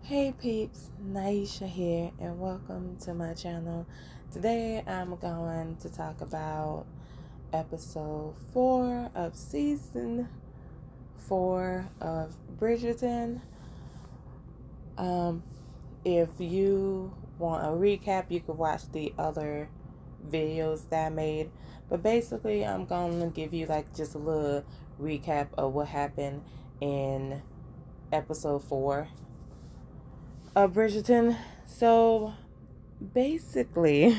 Hey peeps, Naisha here and welcome to my channel. Today I'm going to talk about episode 4 of season 4 of Bridgerton. Um, if you want a recap, you can watch the other videos that I made. But basically I'm going to give you like just a little recap of what happened in episode 4 of Bridgerton. So basically,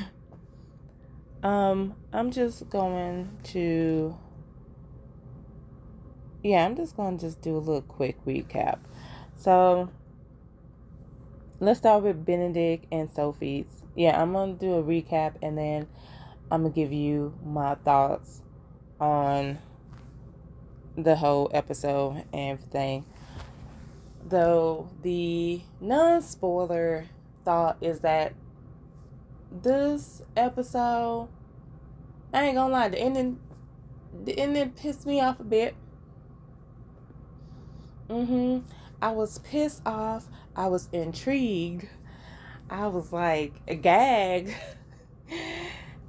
I'm just going to, I'm just going to just do a little quick recap. So let's start with Benedict and Sophie's. Yeah, I'm going to do a recap and then I'm going to give you my thoughts on the whole episode and everything. Though the non-spoiler thought is that this episode, I ain't gonna lie, the ending pissed me off a bit. I was pissed off. I was intrigued. I was like a gag.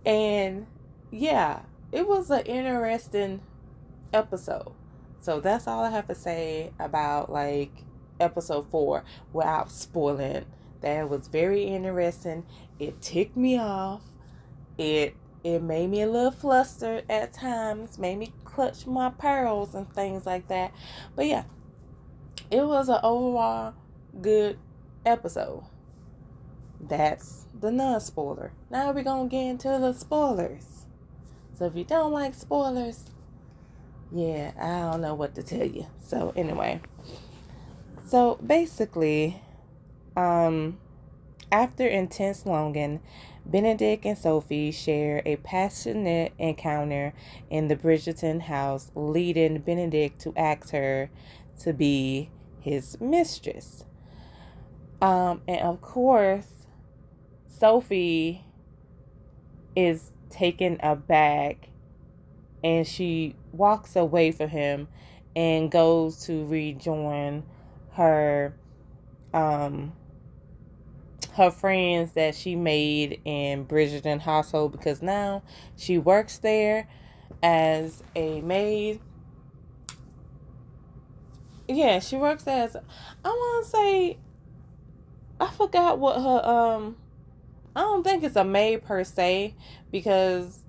And yeah, it was an interesting episode. So that's all I have to say about like episode 4 without spoiling. That was very interesting. It ticked me off. It made me a little flustered at times, made me clutch my pearls and things like that. But yeah, it was an overall good episode. That's the non-spoiler. Now we're going to get into the spoilers. So if you don't like spoilers, yeah, I don't know what to tell you. So anyway, so basically, after intense longing, Benedict and Sophie share a passionate encounter in the Bridgerton house, leading Benedict to ask her to be his mistress. And of course, Sophie is taken aback and she walks away from him and goes to rejoin her her friends that she made in Bridgerton household, because now she works there as a maid. Yeah, she works as, I want to say, I forgot what her I don't think it's a maid per se, because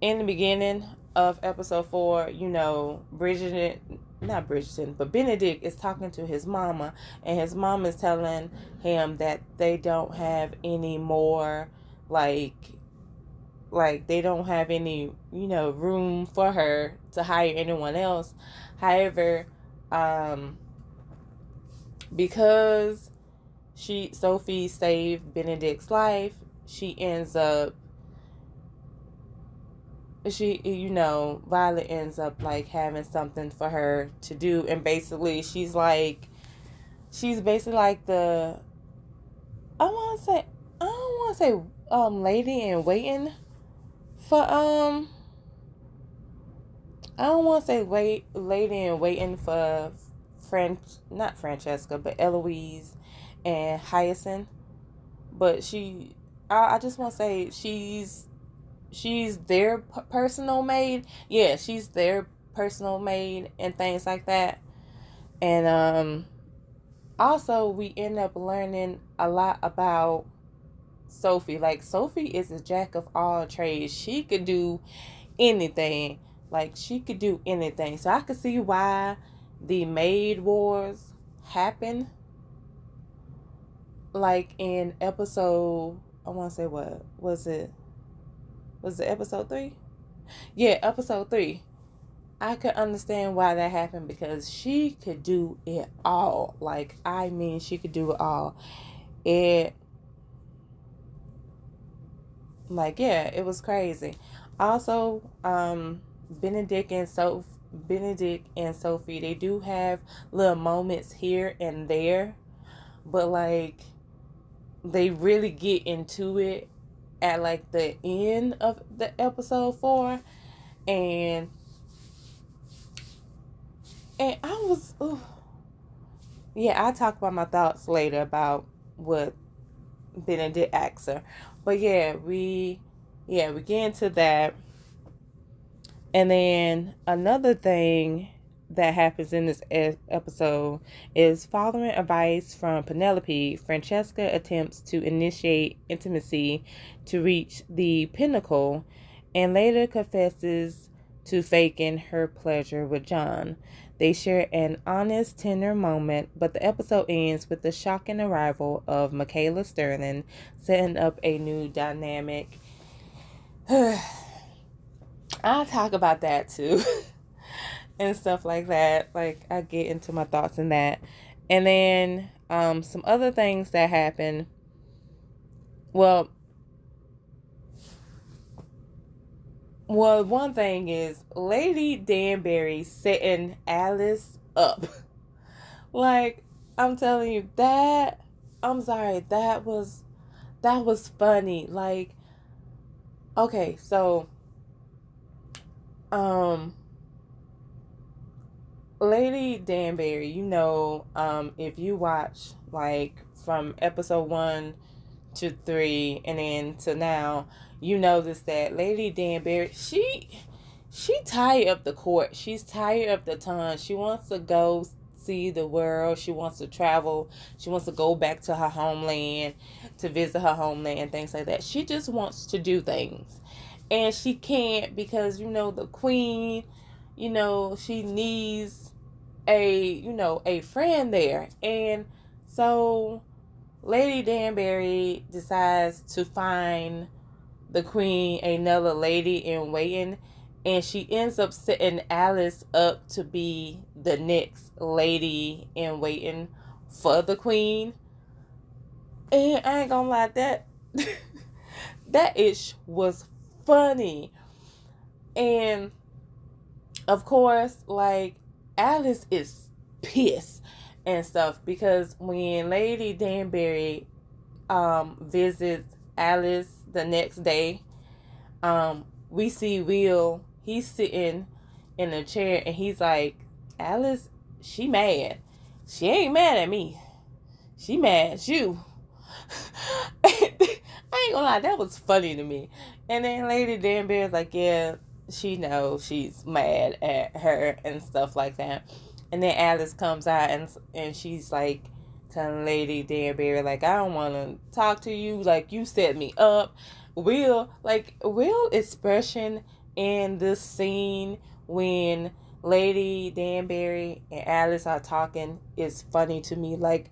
in the beginning of episode 4, Bridgerton, not Bridgerton, but Benedict is talking to his mama, and his mom is telling him that they don't have any more, like they don't have any, room for her to hire anyone else. However, because Sophie saved Benedict's life, she ends up Violet ends up like having something for her to do, and basically she's basically like the, I want to say, I don't want to say lady in waiting for I don't want to say lady in waiting for not Francesca, but Eloise and Hyacinth. But I just want to say she's their personal maid. Yeah, she's their personal maid and things like that. And also we end up learning a lot about Sophie. Like, Sophie is a jack of all trades. She could do anything. Like, she could do anything. So I could see why the maid wars happen. Like in episode, I want to say, what was it? Was it episode 3? Yeah, episode 3. I could understand why that happened, because she could do it all. Like, I mean, she could do it all. It, like, yeah, it was crazy. Also, Benedict and Sophie, they do have little moments here and there, but like, they really get into it at like the end of the episode 4, and I was, yeah, I'll talk about my thoughts later about what Benedict asks her. But we get into that. And then another thing that happens in this episode is, following advice from Penelope, Francesca attempts to initiate intimacy to reach the pinnacle and later confesses to faking her pleasure with John. They share an honest, tender moment, but the episode ends with the shocking arrival of Michaela Sterling, setting up a new dynamic. I'll talk about that too. And stuff like that. Like, I get into my thoughts in that. And then some other things that happen. Well, one thing is Lady Danbury setting Alice up. Like, I'm telling you, that, I'm sorry, that was funny. Like, okay, so Lady Danbury, if you watch like from episode 1 to 3 and then to now, you notice that Lady Danbury, she tired of the court. She's tired of the ton. She wants to go see the world. She wants to travel. She wants to go back to her homeland, to visit her homeland and things like that. She just wants to do things. And she can't because, the queen, she needs a friend there. And so Lady Danbury decides to find the queen another lady in waiting, and she ends up setting Alice up to be the next lady in waiting for the queen. And I ain't gonna lie, that ish was funny. And of course, like, Alice is pissed and stuff because when Lady Danbury visits Alice the next day, we see Will. He's sitting in a chair and he's like, Alice, she mad. She ain't mad at me. She mad at you. I ain't gonna lie, that was funny to me. And then Lady Danbury's like, yeah, she knows she's mad at her and stuff like that. And then Alice comes out and she's like telling Lady Danbury, like, I don't want to talk to you. Like, you set me up. Will expression in this scene when Lady Danbury and Alice are talking is funny to me. Like,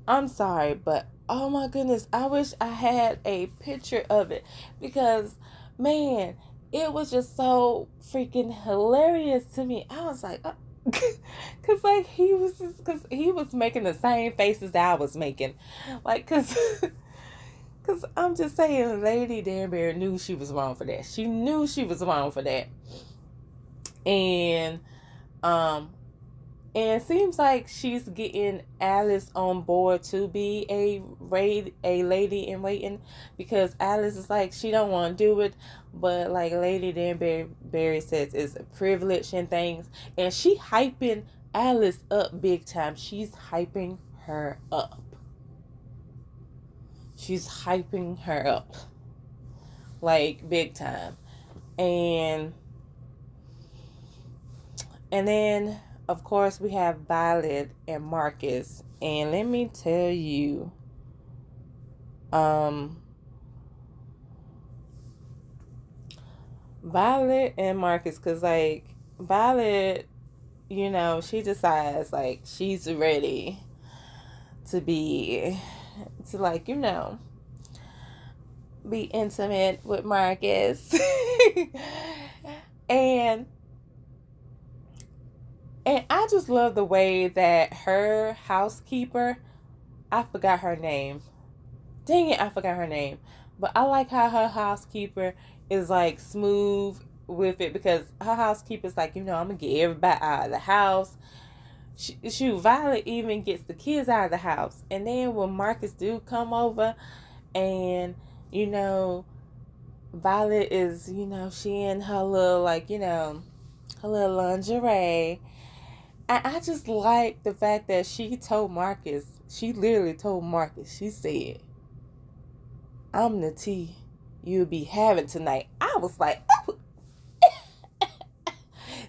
I'm sorry, but oh my goodness, I wish I had a picture of it because, man, it was just so freaking hilarious to me. I was like, because like he was making the same faces that I was making, like, because I'm just saying, Lady Danbury knew she was wrong for that. She knew she was wrong for that, and and it seems like she's getting Alice on board to be a lady in waiting because Alice is like, she don't want to do it, but like Lady Danbury says it's a privilege and things, and she hyping Alice up big time. She's hyping her up. She's hyping her up like big time, and then of course, we have Violet and Marcus. And let me tell you, Violet and Marcus, because, like, Violet, she decides, like, she's ready to be intimate with Marcus. And I just love the way that her housekeeper, I forgot her name. Dang it, I forgot her name. But I like how her housekeeper is like smooth with it because her housekeeper's like, I'm going to get everybody out of the house. Violet even gets the kids out of the house. And then when Marcus do come over and, Violet is, she in her little, like, her little lingerie. I just like the fact that she told Marcus, she literally told Marcus, she said, I'm the tea you'll be having tonight. I was like, oh,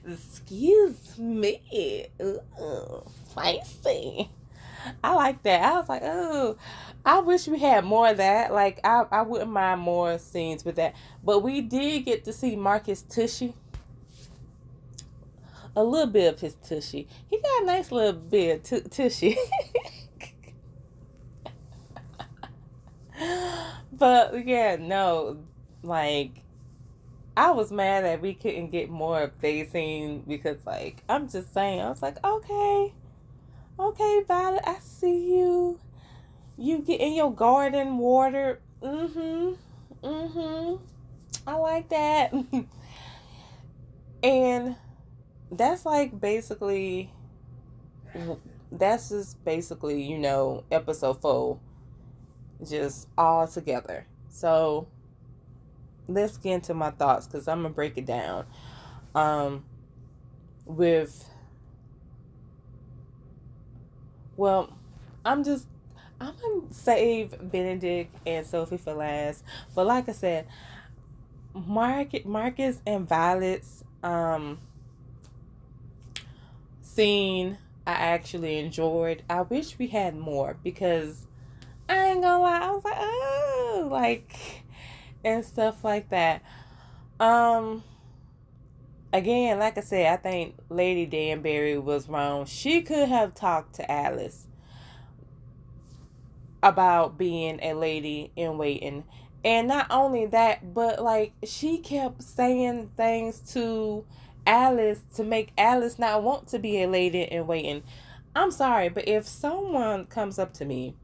excuse me. Ooh, spicy. I like that. I was like, oh, I wish we had more of that. Like, I wouldn't mind more scenes with that. But we did get to see Marcus Tushy. A little bit of his tushy. He got a nice little bit of tushy. But yeah, no, like I was mad that we couldn't get more of they scene because like I'm just saying, I was like, okay, okay, Violet, I see you. You get in your garden water. Mm-hmm. Mm-hmm. I like that. And that's like basically that's just basically, episode 4 just all together. So let's get into my thoughts because I'm gonna break it down. Um, with well, I'm just I'm gonna save Benedict and Sophie for last. But like I said, Marcus and Violet's scene I actually enjoyed. I wish we had more because I ain't gonna lie, I was like, oh, like and stuff like that. Um Again, like I said, I think Lady Danbury was wrong. She could have talked to Alice about being a lady in waiting. And not only that, but like she kept saying things to Alice to make Alice not want to be a lady in waiting. I'm sorry, but if someone comes up to me,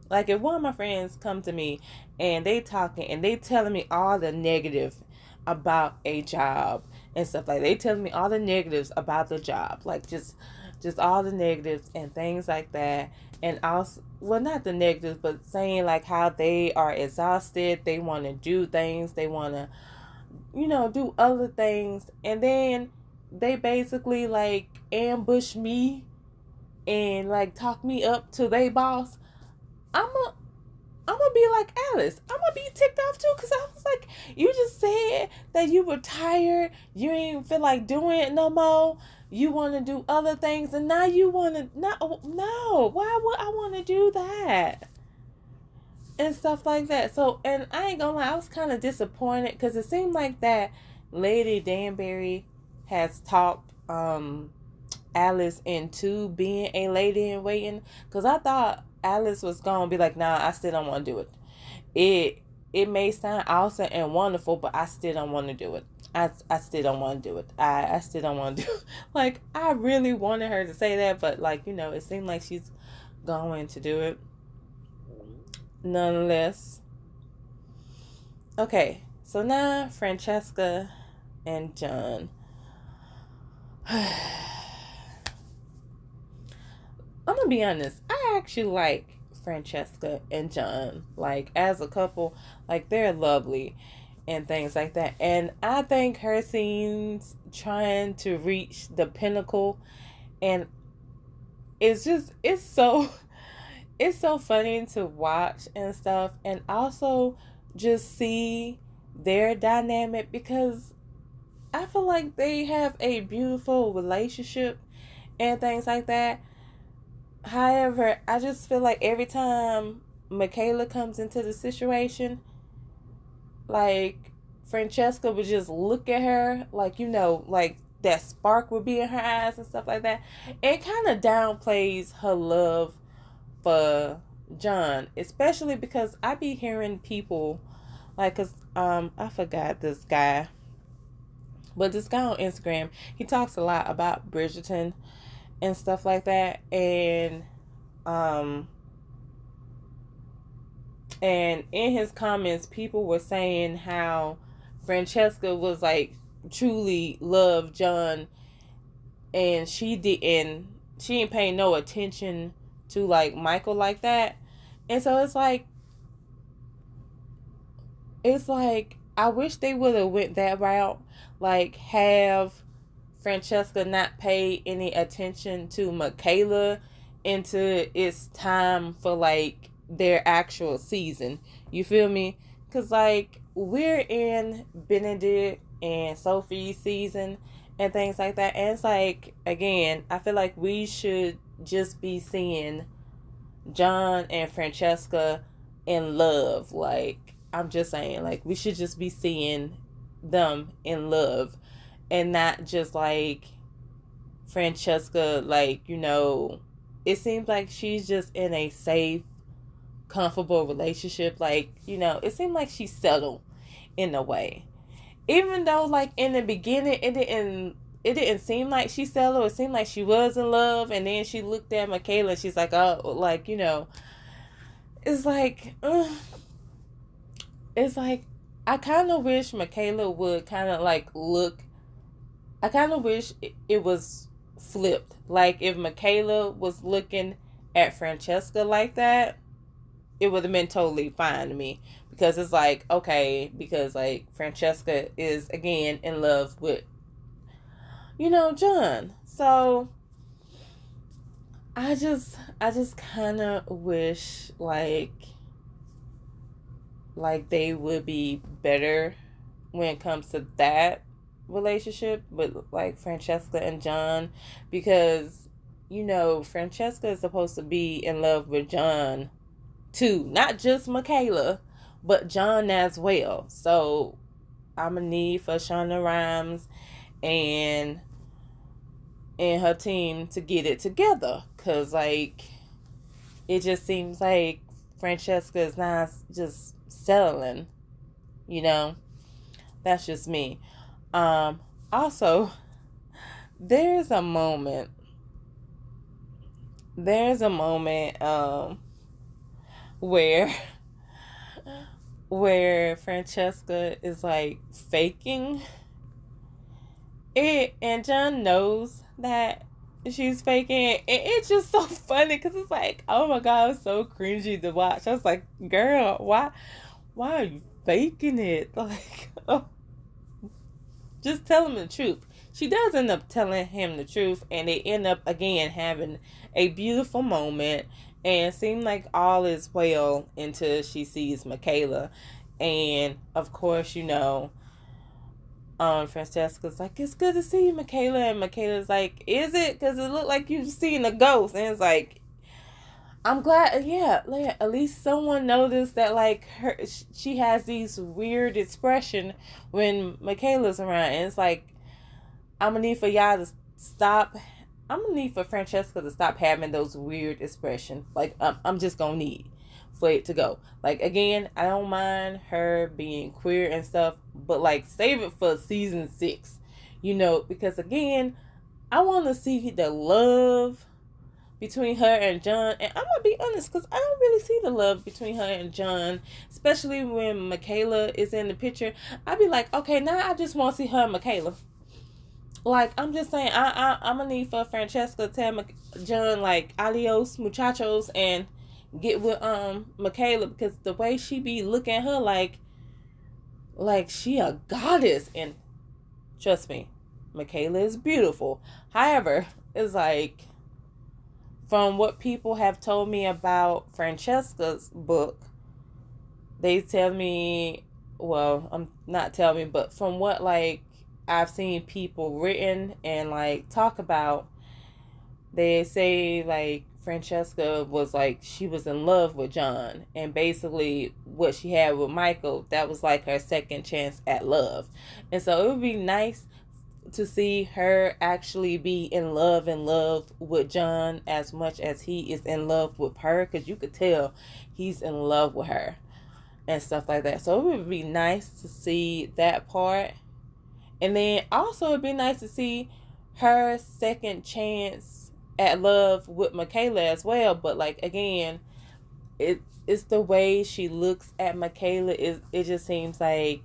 like if one of my friends come to me and they talking and they telling me all the negative about a job and stuff like they telling me all the negatives about the job, like just all the negatives and things like that, and also well not the negatives but saying like how they are exhausted, they want to do things, they want to do other things, and then they basically like ambush me and like talk me up to their boss. I'm a I'm gonna be like Alice. I'm gonna be ticked off too because I was like, you just said that you were tired, you ain't feel like doing it no more. You want to do other things, and now you want to no. Why would I want to do that and stuff like that? So, and I ain't gonna lie, I was kind of disappointed because it seemed like that Lady Danbury has talked Alice into being a lady in waiting because I thought Alice was gonna be like, nah, I still don't want to do it. It may sound awesome and wonderful, but I still don't want to do it. I still don't want to do it. I still don't want to do it. Like, I really wanted her to say that, but like, it seemed like she's going to do it. Nonetheless. Okay, so now Francesca and John. I'm gonna be honest, I actually like Francesca and John. Like, as a couple, like, they're lovely and things like that. And I think her scenes trying to reach the pinnacle, and it's so funny to watch and stuff, and also just see their dynamic because I feel like they have a beautiful relationship and things like that. However, I just feel like every time Michaela comes into the situation, like Francesca would just look at her, like, like that spark would be in her eyes and stuff like that. It kind of downplays her love for John, especially because I be hearing people like, cause I forgot this guy, but this guy on Instagram, he talks a lot about Bridgerton and stuff like that, um and in his comments people were saying how Francesca was like truly loved John, and she ain't paying no attention to like Michael like that. And so it's like I wish they would have went that route, like have Francesca not pay any attention to Michaela into it's time for like their actual season. You feel me? Cause like we're in Benedict and Sophie's season and things like that. And it's like again, I feel like we should just be seeing John and Francesca in love. Like I'm just saying, like we should just be seeing them in love and not just like Francesca, like, it seems like she's just in a safe, comfortable relationship. Like, it seemed like she's settled in a way. Even though, like, in the beginning, it didn't seem like she settled. It seemed like she was in love, and then she looked at Michaela, and she's like, oh, like, it's like, it's like, I kind of wish Michaela would kind of, like, I kind of wish it was flipped. Like, if Michaela was looking at Francesca like that, it would have been totally fine to me. Because it's like, okay, because, like, Francesca is, again, in love with, John. So, I just kind of wish, like, they would be better when it comes to that relationship with like Francesca and John, because Francesca is supposed to be in love with John too, not just Michaela, but John as well. So I'm gonna need for Shonda Rhimes and her team to get it together, because like it just seems like Francesca is not just settling. That's just me. Also, there's a moment where Francesca is like faking it, and John knows that she's faking it, and it's just so funny because it's like, oh my god, it's so cringy to watch. I was like, girl, why are you faking it? Like, oh, just tell him the truth. She does end up telling him the truth, and they end up again having a beautiful moment, and it seems like all is well until she sees Michaela. And of course, Francesca's like, it's good to see you, Michaela. And Michaela's like, is it? Because it looked like you've seen a ghost. And it's like, I'm glad, yeah, like, at least someone noticed that, like, she has these weird expression when Michaela's around. And it's like, I'm going to need for y'all to stop. I'm going to need for Francesca to stop having those weird expressions. Like, I'm just going to need for it to go. Like, again, I don't mind her being queer and stuff, but, like, save it for season 6. Because, again, I want to see the love between her and John. And I'm gonna be honest, because I don't really see the love between her and John, especially when Michaela is in the picture. I'd be like, okay, now I just want to see her and Michaela. Like, I'm just saying, I'm gonna need for Francesca to tell John, like, adios muchachos, and get with Michaela, because the way she be looking at her like she a goddess. And trust me, Michaela is beautiful. However, it's like, from what people have told me about Francesca's book, they tell me, well, I'm not telling me, but from what, like, I've seen people written and, like, talk about, they say, like, Francesca was, like, she was in love with John. And basically what she had with Michael, that was, like, her second chance at love. And so it would be nice to see her actually be in love with John as much as he is in love with her, because you could tell he's in love with her and stuff like that. So it would be nice to see that part. And then also it'd be nice to see her second chance at love with Michaela as well. But, like, again, it's the way she looks at Michaela. It just seems like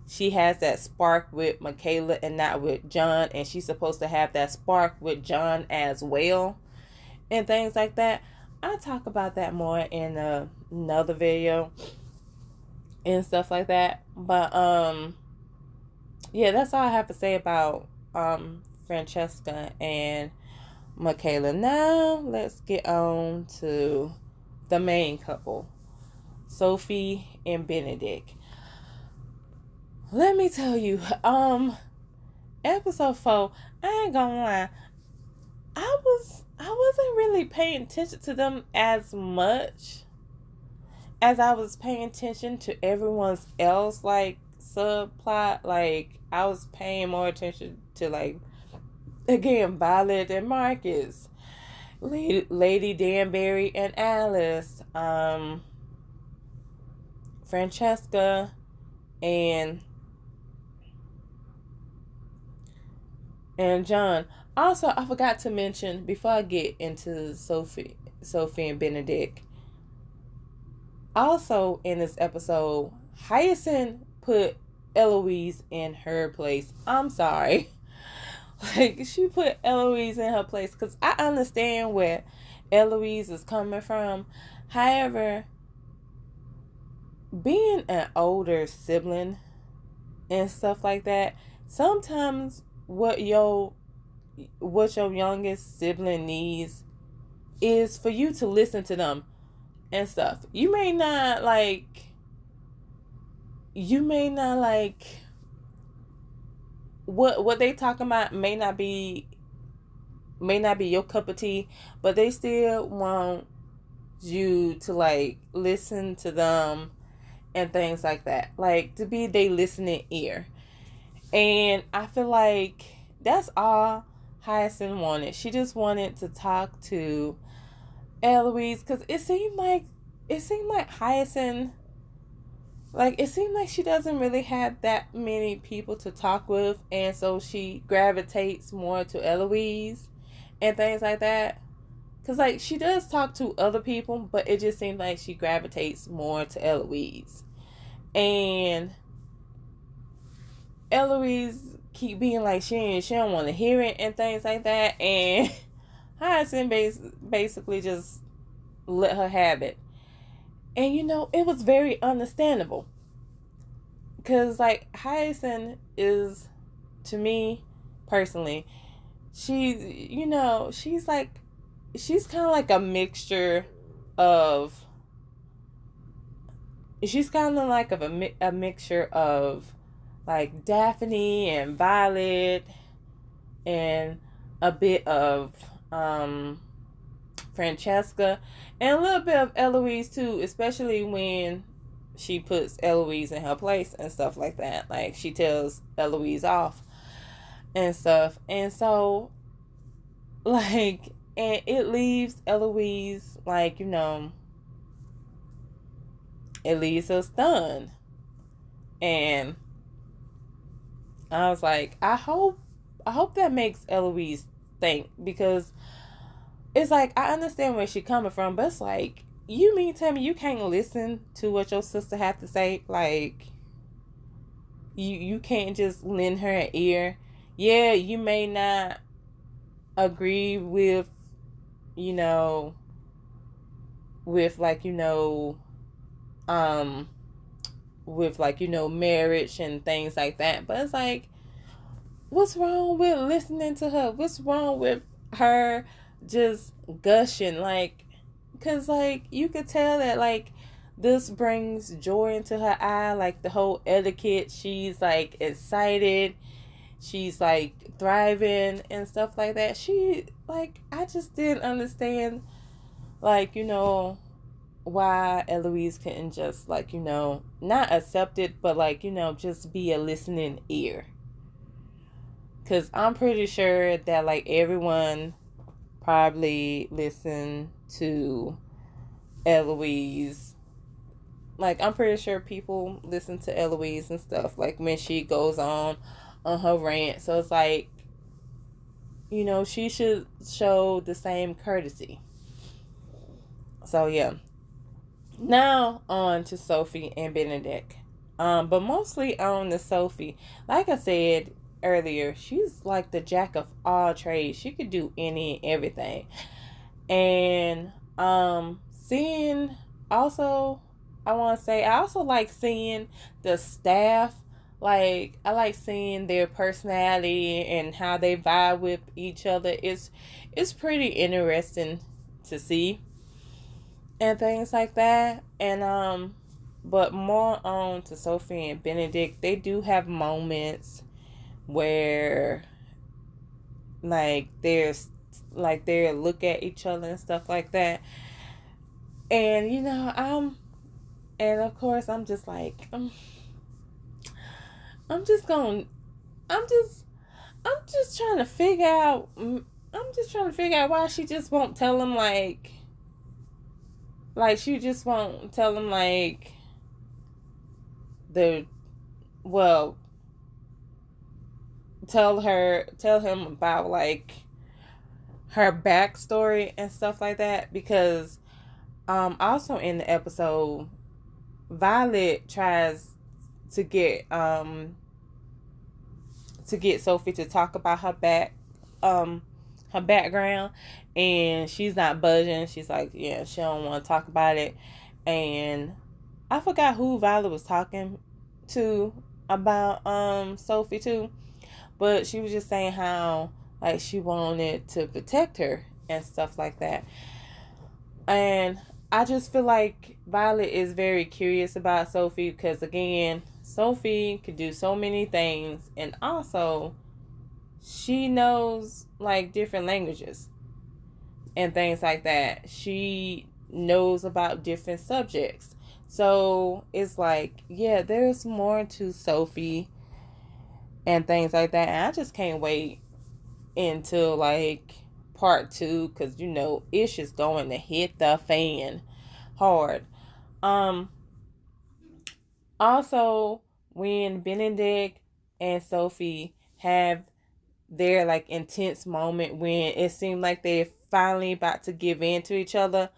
she has that spark with Michaela and not with John, and she's supposed to have that spark with John as well, and things like that. I'll talk about that more in another video and stuff like that. But yeah, that's all I have to say about Francesca and Michaela. Now let's get on to the main couple, Sophie and Benedict. Let me tell you, episode 4, I ain't gonna lie, I wasn't really paying attention to them as much as I was paying attention to everyone's else, like, subplot. Like, I was paying more attention to, like, again, Violet and Marcus, Lady Danbury and Alice, Francesca and John. Also, I forgot to mention before I get into Sophie and Benedict. Also, in this episode, Hyacinth put Eloise in her place. I'm sorry. Like, she put Eloise in her place because I understand where Eloise is coming from. However, being an older sibling and stuff like that, sometimes what your youngest sibling needs is for you to listen to them and stuff. You may not like what they talking about may not be your cup of tea, but they still want you to, like, listen to them and things like that, like, to be they listening ear. And I feel like that's all Hyacinth wanted. She just wanted to talk to Eloise because it seemed like Hyacinth, like, it seemed like she doesn't really have that many people to talk with, and so she gravitates more to Eloise and things like that. Because, like, she does talk to other people, but it just seems like she gravitates more to Eloise. And Eloise keep being like she don't want to hear it and things like that, and Hyacinth basically just let her have it. And it was very understandable because, like, Hyacinth is, to me personally, she's kind of like a mixture of a mixture of, like, Daphne and Violet and a bit of Francesca and a little bit of Eloise too, especially when she puts Eloise in her place and stuff like that. Like, she tells Eloise off and stuff. And so, like, and it leaves Eloise, like, it leaves her stunned. And I was like, I hope that makes Eloise think, because it's like, I understand where she's coming from, but it's like, you mean tell me you can't listen to what your sister have to say? Like, you can't just lend her an ear? Yeah, you may not agree with, marriage and things like that, but it's like, what's wrong with listening to her? What's wrong with her just gushing? Like, because, like, you could tell that, like, this brings joy into her eye, like, the whole etiquette. She's, like, excited. She's, like, thriving and stuff like that. She, like, I just didn't understand, like, why Eloise couldn't just, like, not accept it, but, like, just be a listening ear. Because I'm pretty sure that, like, everyone probably listened to Eloise. Like, I'm pretty sure people listen to Eloise and stuff, like, when she goes on her rant. So it's like, she should show the same courtesy. So, yeah. Now, on to Sophie and Benedict. But mostly on to Sophie. Like I said earlier, she's like the jack of all trades. She could do any and everything. And seeing also, I want to say, I also like seeing the staff Like, I like seeing their personality and how they vibe with each other. It's pretty interesting to see and things like that. And but more on to Sophie and Benedict, they do have moments where there's they look at each other and stuff like that. And and of course I'm just like I'm just going I'm just I'm just trying to figure out why she just won't tell him she just won't tell him the well tell him about her backstory and stuff like that, because also in the episode Violet tries to get Sophie to talk about her background, and she's not budging. She's like, yeah, she don't want to talk about it. And I forgot who Violet was talking to about Sophie too, but she was just saying how she wanted to protect her and stuff like that. And I just feel like Violet is very curious about Sophie, because again, Sophie could do so many things, and also she knows different languages and things like that. She knows about different subjects. So it's yeah, there's more to Sophie and things like that. And I just can't wait until part 2, because Ish is going to hit the fan hard. Also, when Benedict and Sophie have their intense moment when it seemed like they're finally about to give in to each other,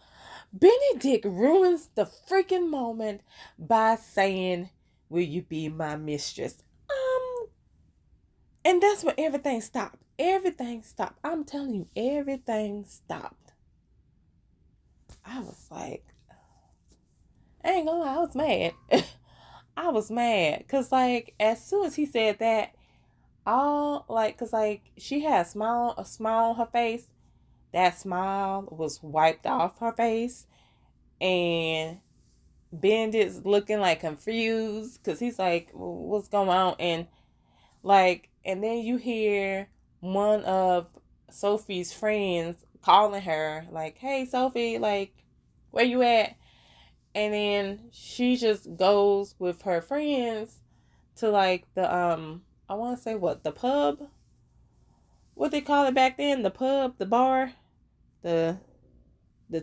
Benedict ruins the freaking moment by saying, "Will you be my mistress?" And that's when everything stopped. Everything stopped. I'm telling you, everything stopped. I was like, I ain't gonna lie, I was mad. I was mad. Cause as soon as he said that, cause she had a smile on her face. That smile was wiped off her face. And Benedict's looking confused, cause he's like, what's going on? And and then you hear one of Sophie's friends calling her, hey, Sophie, where you at? And then she just goes with her friends to the I want to say the pub, what they call it back then, the pub, the bar, the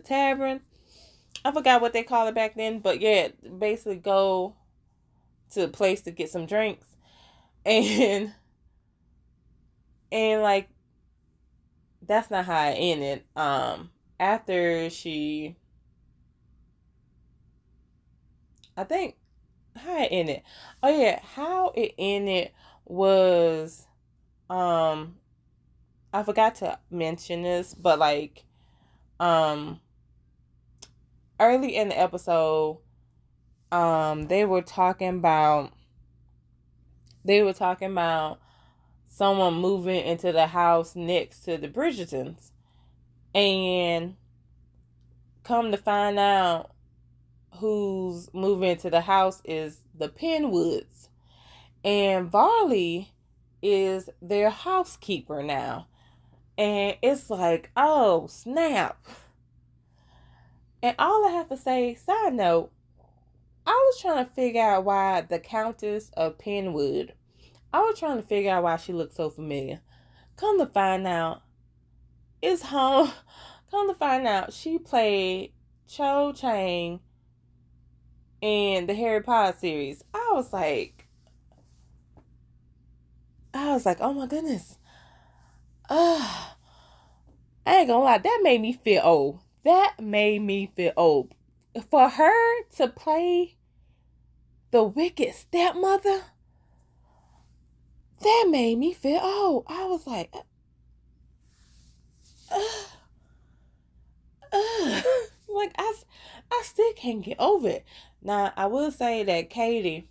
tavern. I forgot what they call it back then, but yeah, basically go to a place to get some drinks. And that's not how it ended. After I think how it ended. Oh yeah, how it ended was I forgot to mention this, but early in the episode, they were talking about someone moving into the house next to the Bridgertons, and come to find out who's moving into the house is the Penwoods, and Varley is their housekeeper now. And it's oh snap. And all I have to say, side note, I was trying to figure out why the Countess of Penwood, I was trying to figure out why she looked so familiar. Come to find out, it's home. Come to find out, she played Cho Chang in the Harry Potter series. I was like, oh my goodness. I ain't gonna lie, that made me feel old. For her to play the wicked stepmother, that made me feel old. I was like, I still can't get over it. Now, I will say that Katie,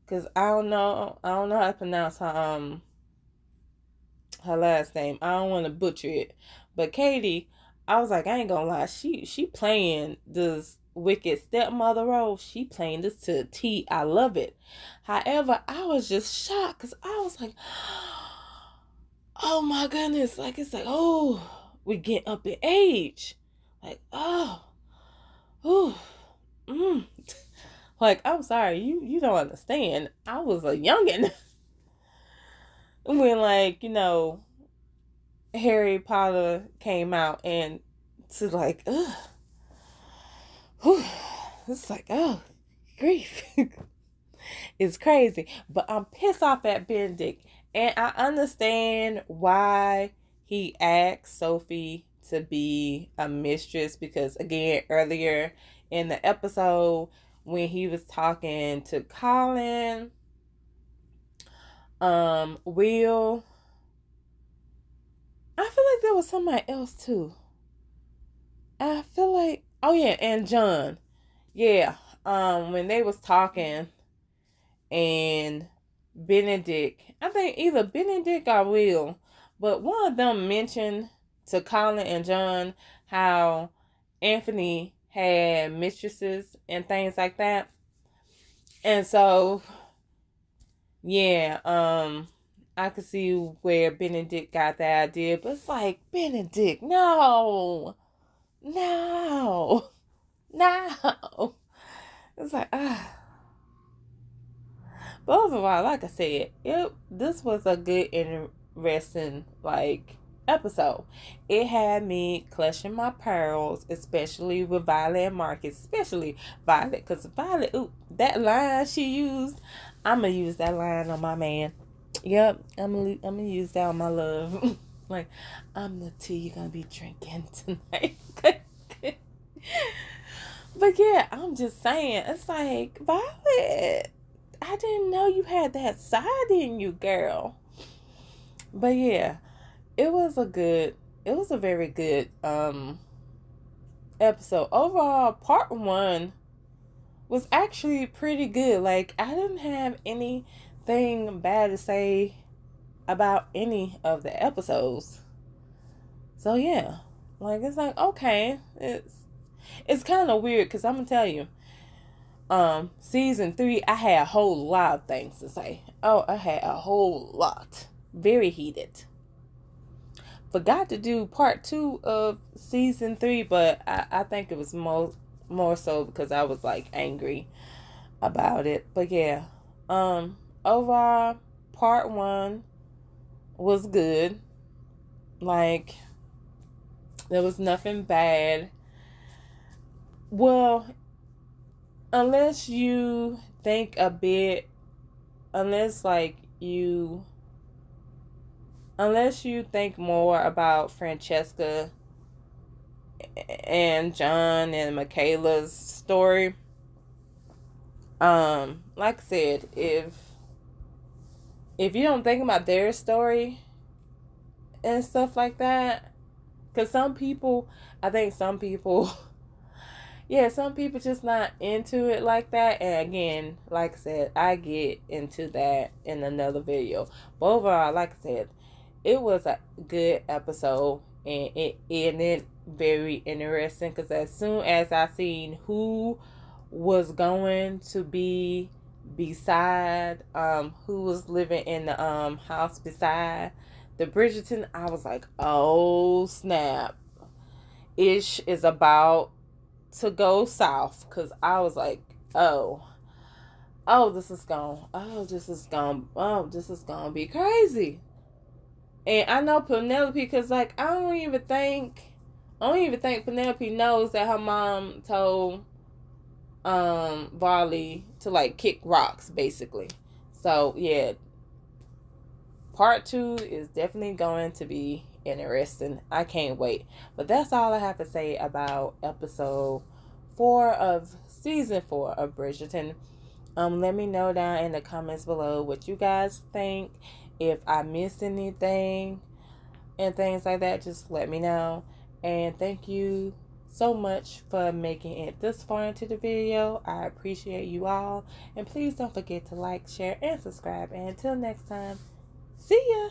Cause I don't know how to pronounce her last name. I don't want to butcher it. But Katie, I was like, I ain't gonna lie, she playing this wicked stepmother role. She playing this to a T. I love it. However, I was just shocked because I was like, oh my goodness, like it's like, oh, we get up in age. Like, oh, mm. Like, I'm sorry, you don't understand. I was a youngin' when, like, Harry Potter came out, and to like, ugh, whew, it's like, oh, grief. It's crazy. But I'm pissed off at Benedict, and I understand why he asked Sophie to be a mistress, because again, earlier in the episode when he was talking to Colin, Will, I feel like there was somebody else too. I feel like, oh yeah, and John. Yeah. When they was talking, and Benedict, I think either Benedict or Will, but one of them mentioned to Colin and John how Anthony had mistresses and things like that. And so, yeah, I could see where Benedict got that idea, but it's like, Benedict, no. It's like, But overall, like I said, this was a good, interesting, like, episode. It had me clutching my pearls, especially with Violet and Marcus, especially Violet, because Violet, that line she used, I'm gonna use that line on my man. Yep, I'm gonna use that on my love. Like, I'm the tea you're gonna be drinking tonight. But yeah, I'm just saying, it's like, Violet, I didn't know you had that side in you, girl. But yeah, it was a very good episode. Overall, part 1 was actually pretty good. Like, I didn't have anything bad to say about any of the episodes. So yeah, like, it's like, okay, it's kind of weird, because I'm gonna tell you, season 3, I had a whole lot of things to say. Oh, I had a whole lot. Very heated. Forgot to do part 2 of season 3, but I think it was more so because I was like angry about it. But yeah, overall, part 1 was good. Like, there was nothing bad. Well, unless you think a bit, unless you think more about Francesca and John and Michaela's story, like I said, if you don't think about their story and stuff like that, because some people yeah, some people just not into it like that. And again, like I said, I get into that in another video. But overall, like I said, it was a good episode, and it ended very interesting, because as soon as I seen who was going to be beside, who was living in the house beside the Bridgerton, I was like, oh snap, Ish is about to go south, because I was like, this is gonna be crazy. And I know Penelope, because like, I don't even think Penelope knows that her mom told Varley to like kick rocks, basically. So yeah, part 2 is definitely going to be interesting. I can't wait. But that's all I have to say about episode 4 of season 4 of Bridgerton. Let me know down in the comments below what you guys think. If I missed anything and things like that, just let me know. And thank you so much for making it this far into the video. I appreciate you all. And please don't forget to like, share, and subscribe. And until next time, see ya!